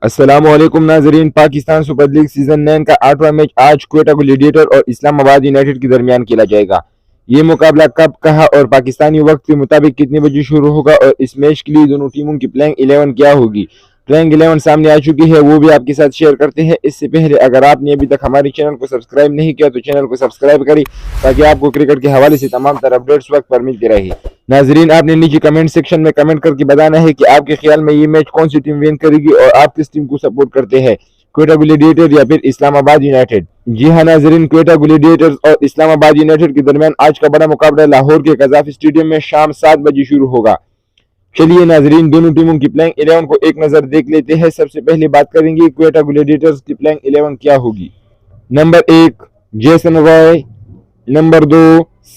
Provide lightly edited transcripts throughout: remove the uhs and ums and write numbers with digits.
السلام علیکم ناظرین، پاکستان سپر لیگ سیزن 9 کا 8واں میچ آج کوئٹہ گلیڈیٹر اور اسلام آباد یونائٹڈ کے درمیان کھیلا جائے گا۔ یہ مقابلہ کب، کہاں اور پاکستانی وقت کے مطابق کتنے بجے شروع ہوگا اور اس میچ کے لیے دونوں ٹیموں کی پلینگ 11 کیا ہوگی؟ پلینگ 11 سامنے آ چکی ہے، وہ بھی آپ کے ساتھ شیئر کرتے ہیں۔ اس سے پہلے اگر آپ نے ابھی تک ہمارے چینل کو سبسکرائب نہیں کیا تو چینل کو سبسکرائب کریں تاکہ آپ کو کرکٹ کے حوالے سے تمام تر اپڈیٹس وقت پر ملتے رہے۔ ناظرین، آپ نے نیچے کمنٹ سیکشن میں کمنٹ کر کے بتانا ہے کہ آپ کے خیال میں یہ میچ کون سی ٹیم وین کرے گی اور آپ کس ٹیم کو سپورٹ کرتے ہیں، کوئٹہ گلیڈیٹر یا پھر اسلام آباد یونائٹڈ۔ جی ہاں ناظرین، کوئٹہ گلیڈیٹرز اور اسلام آباد یونائٹڈ کے درمیان آج کا بڑا مقابلہ لاہور کے قذافی اسٹیڈیم میں شام 7 بجے شروع ہوگا۔ چلیے ناظرین، دونوں ٹیموں کی پلینگ 11 کو ایک نظر دیکھ لیتے ہیں۔ سب سے پہلے بات کریں گے کوئٹہ گلیڈیٹرز کی پلینگ 11 کیا ہوگی۔ Number 1 Jason Roy, number 2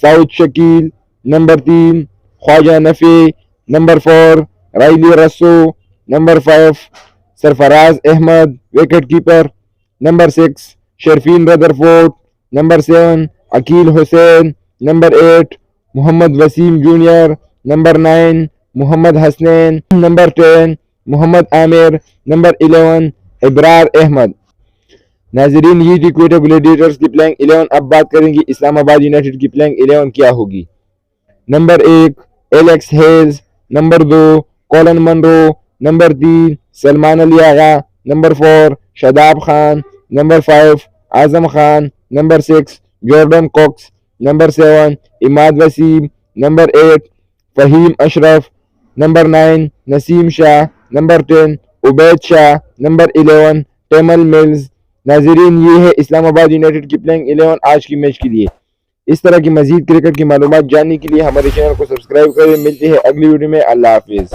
Saud Shakeel, number 3 Khawaja Nafay, number 4 Rilee Rossouw, number 5 Sarfaraz Ahmed wicket keeper, number 6 Sherfane Rutherford, number 7 Akeal Hosein, number 8 Mohammad Wasim junior, number 9 Mohammad Hasnain, number 10 Mohammad Amir, number 11 Abrar Ahmed. ناظرین، یہ تھی کوئٹہ گلیڈیٹرز کی پلینگ 11۔ اب بات کریں گے اسلام آباد یونائٹڈ کی پلینگ 11 کیا ہوگی۔ Number 1 Alex Hales, number 2 Colin Munro, number 3 Salman Ali Agha, number 4 Shadab Khan, number 5 Azam Khan, number 6 Jordan Cox, number 7 Imad Wasim, number 8 Faheem Ashraf, number 9 Naseem Shah, number 10 Ubaid Shah, number 11 Tymal Mills. ناظرین، یہ ہے اسلام آباد یونائٹڈ کی پلینگ 11 آج کی میچ کے لیے۔ اس طرح کی مزید کرکٹ کی معلومات جاننے کے لیے ہمارے چینل کو سبسکرائب کریں۔ ملتے ہیں اگلی ویڈیو میں۔ اللہ حافظ۔